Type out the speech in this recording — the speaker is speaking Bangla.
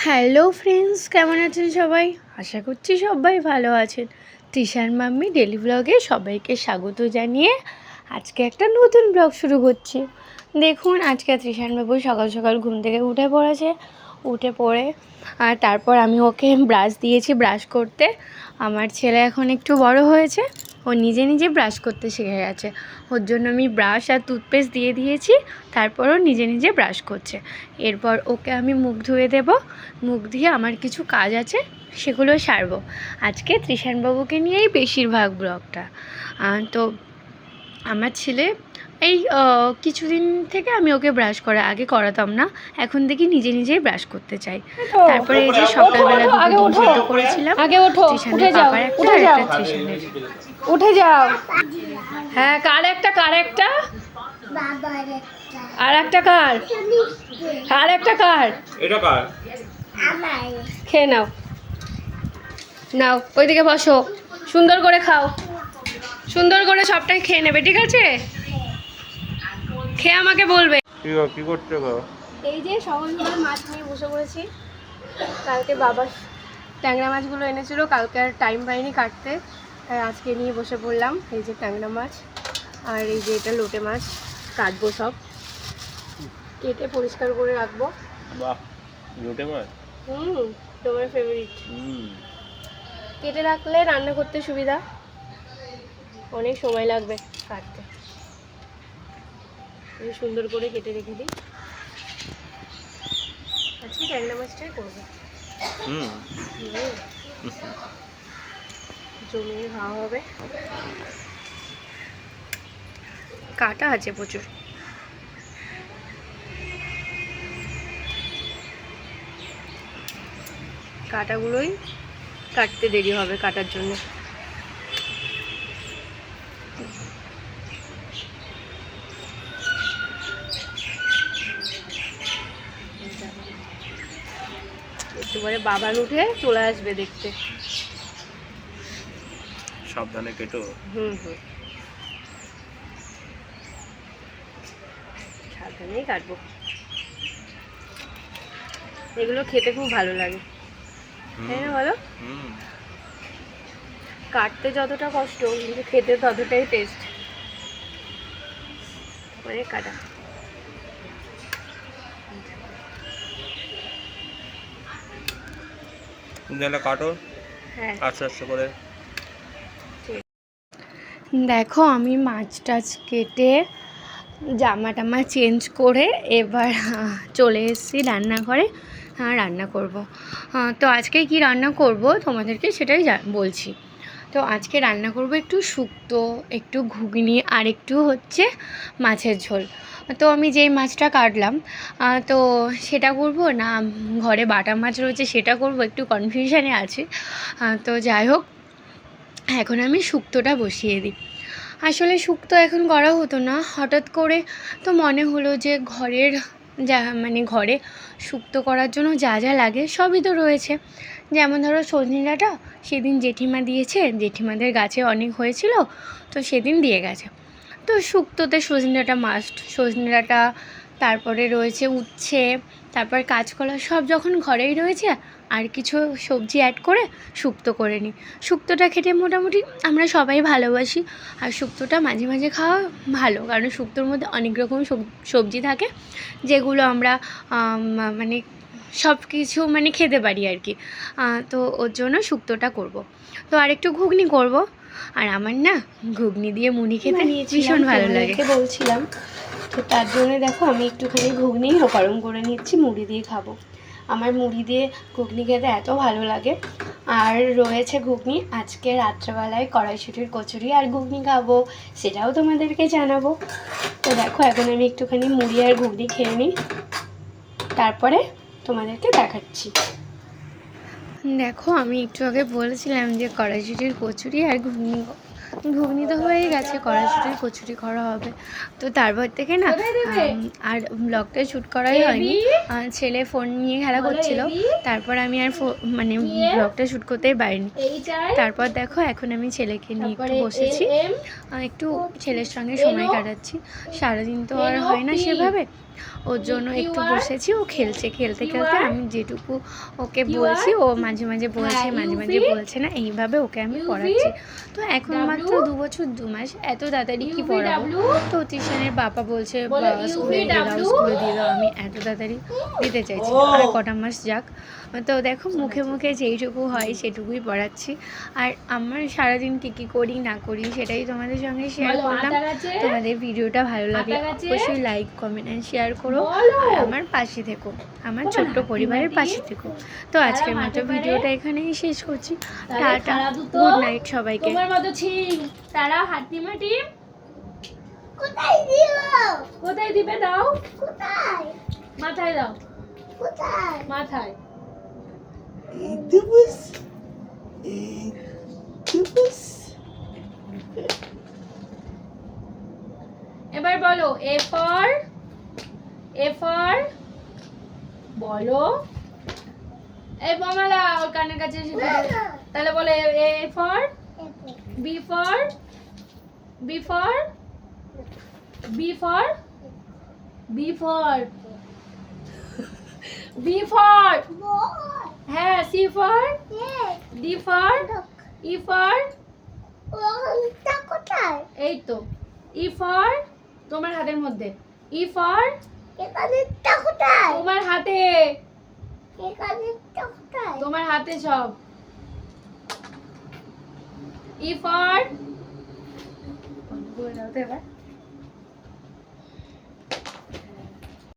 হ্যালো ফ্রেন্ডস, কেমন আছেন সবাই? আশা করছি সবাই ভালো আছেন। তৃষার মাম্মি ডেলি ব্লগে সবাইকে স্বাগত জানিয়ে আজকে একটা নতুন ব্লগ শুরু করছি। দেখুন, আজকে তৃষান বাবু সকাল সকাল ঘুম থেকে উঠে পড়ে আর তারপর আমি ওকে ব্রাশ দিয়েছি ব্রাশ করতে। আমার ছেলে এখন একটু বড় হয়েছে, ও নিজে নিজে ব্রাশ করতে শিখে গেছে। ওর জন্য আমি ব্রাশ আর টুথপেস্ট দিয়ে দিয়েছি, তারপরও নিজে নিজে ব্রাশ করছে। এরপর ওকে আমি মুখ ধুয়ে দেব, মুখ দিয়ে আমার কিছু কাজ আছে সেগুলো সারবো। আজকে তৃষানবাবুকে নিয়েই বেশিরভাগ ব্লগটা। তো আমার ছেলে এই কিছুদিন থেকে আমি ওকে ব্রাশ করা আগে করাতাম না, এখন দেখি নিজে নিজেই ব্রাশ করতে চাই। তারপরে এই যে সকালবেলা দুটো সেদ্ধ করেছিলাম, তৃষানের পাপার একটা একটা তৃষানের। উঠে যাও। হ্যাঁ, কার একটা আর একটা কার আর একটা কার এটা কার? খেয়ে নাও নাও, ওইদিকে বসো, সুন্দর করে খাও, সুন্দর করে সবটাই খেয়ে নেবে, ঠিক আছে? খেয়ে আমাকে বলবে। কি করতে গো? এই যে সকালবেলা মাছ নিয়ে বসে পড়েছি। কালকে বাবা ট্যাংরা মাছগুলো এনেছিল, কালকে আর টাইম পাইনি কাটতে, তাই আজকে নিয়ে বসে পড়লাম। এই যে ট্যাংরা মাছ আর এই যে এটা লোটে মাছ, কাটবো সব, কেটে পরিষ্কার করে রাখবো। বাহ, লোটে মাছ। তোমার ফেভারিট। কেটে রাখলে রান্না করতে সুবিধা, অনেক সময় লাগবে কাটতে। সুন্দর করে কেটে রেখে দিই, আজকে ট্যাংরা মাছটাই করবো। জমিয়ে খাওয়া হবে। কাটা আছে প্রচুর। কাটাগুলোই কাটতে দেরি হবে কাটার জন্য। একটু পরে বাবার উঠে চলে আসবে দেখতে। সাবধানে কেটো। সাবধানেই কাটবো। এগুলো খেতে খুব ভালো লাগে, তাই না বলো? কাটতে যতটা কষ্ট, কিন্তু খেতে ততটাই টেস্ট। অনেক কাটা। কাটো। হ্যাঁ, আস্তে আস্তে করে। দেখো, আমি মাছ টাছ কেটে জামা টামা চেঞ্জ করে এবার চলে এসেছি রান্নাঘরে। রান্না করব। তো আজকে কি রান্না করব তোমাদেরকে সেটাই বলছি। তো আজকে রান্না করব একটু শুক্তো, একটু ঘুগনি আর একটু হচ্ছে মাছের ঝোল। তো আমি যেই মাছটা কাটলাম, তো সেটা করব না ঘরে বাটা মাছ রয়েছে সেটা করব, একটু কনফিউশনে আছি। তো যাই হোক, এখন আমি শুক্তোটা বসিয়ে দিই। আসলে শুক্তো এখন করা হতো না, হঠাৎ করে তো মনে হলো যে ঘরে শুক্তো করার জন্য যা যা লাগে সবই তো রয়েছে। যেমন ধরো সজনে ডাঁটা, সেদিন জেঠিমা দিয়েছে, জেঠিমাদের গাছে অনেক হয়েছিল, তো সেদিন দিয়ে গেছে। তো শুক্তোতে সজনে ডাঁটা মাস্ট, সজনে ডাঁটা, তারপরে রয়েছে উচ্ছে, তারপর কাঁচকলা, সব যখন ঘরেই রয়েছে আর কিছু সবজি অ্যাড করে শুক্তো করে নিই। শুক্তোটা খেতে মোটামুটি আমরা সবাই ভালোবাসি, আর শুক্তোটা মাঝে মাঝে খাওয়া ভালো, কারণ শুক্তোর মধ্যে অনেক রকম সবজি থাকে, যেগুলো আমরা মানে সব কিছু মানে খেতে পারি আর কি। তো ওর জন্য শুক্তোটা করব। তো আরেকটু ঘুগনি করব, আর আমার না ঘুগনি দিয়ে মুড়ি খেতে ভীষণ ভালো লাগে বলছিলাম। তো তার জন্য দেখো আমি একটুখানি ঘুগনি গরম করে নিচ্ছি, মুড়ি দিয়ে খাবো। আমার মুড়ি দিয়ে ঘুগনি খেতে এত ভালো লাগে। আর রয়েছে ঘুগনি, আজকে রাত্রেবেলায় কড়াইশুঁটির কচুরি আর ঘুগনি খাবো, সেটাও তোমাদেরকে জানাবো। তো দেখো এখন আমি একটুখানি মুড়ি আর ঘুগনি খেয়ে নিই, তারপরে তোমাদেরকে দেখাচ্ছি। দেখো, আমি একটু আগে বলেছিলাম যে কড়াইশুঁটির কচুরি আর ঘুগনি ঘুগনি তো হয়েই গেছে, কড়াইশুঁটি কচুরি করা হবে। তো তারপর থেকে না আর ব্লগটা শ্যুট করাই হয়নি। ছেলে ফোন নিয়ে খেলা করছিল, তারপর আমি আর মানে ব্লগটা শ্যুট করতেই পারিনি। তারপর দেখো এখন আমি ছেলেকে নিয়ে একটু বসেছি, একটু ছেলের সঙ্গে সময় কাটাচ্ছি। সারাদিন তো আর হয় না সেভাবে, ওর জন্য একটু বসেছি। ও খেলছে, খেলতে খেলতে আমি যেটুকু ওকে বলছি ও মাঝে মাঝে বলছে, মাঝে মাঝে বলছে না, এইভাবে ওকে আমি পড়াচ্ছি। তো এখন মাত্র 2 বছর 2 মাস, এত তাড়াতাড়ি কি পড়াবো? তো টিউশনের বাবা বলছে স্কুলে দিয়ে দাও, স্কুলে দিয়ে দাও। আমি এত তাড়াতাড়ি দিতে চাইছি না, আর কটা মাস যাক। তো দেখো মুখে মুখে যেইটুকু হয় সেটুকুই পড়াচ্ছি। আর আমার সারাদিন কী করি না করি সেটাই তোমাদের সঙ্গে শেয়ার করলাম। তোমাদের ভিডিওটা ভালো লাগলে অবশ্যই লাইক, কমেন্ট অ্যান্ড শেয়ার করো, আর আমার পাশে থেকো, আমার ছোট্ট পরিবারের পাশে থেকো। তো আজকের মতো ভিডিওটা এখানেই শেষ করছি। টাটা, গুড নাইট সবাইকে। তোমার মতো ছিং তারা হাঁটি মাটি কোথায় দিও, কোথায় দিবে দাও, কোথায় মাথায় দাও, কোথায় মাথায়। এবার বলো এ ফর বলো। এই মামালা ওর কানের কাছে এসে তাহলে বলো A for B for B for B for B for B for হ্যাঁ, C for D for E for এই তো ই ফর তোমার হাতের মধ্যে, ই ফর তোমার হাতে, তোমার হাতে সব। E for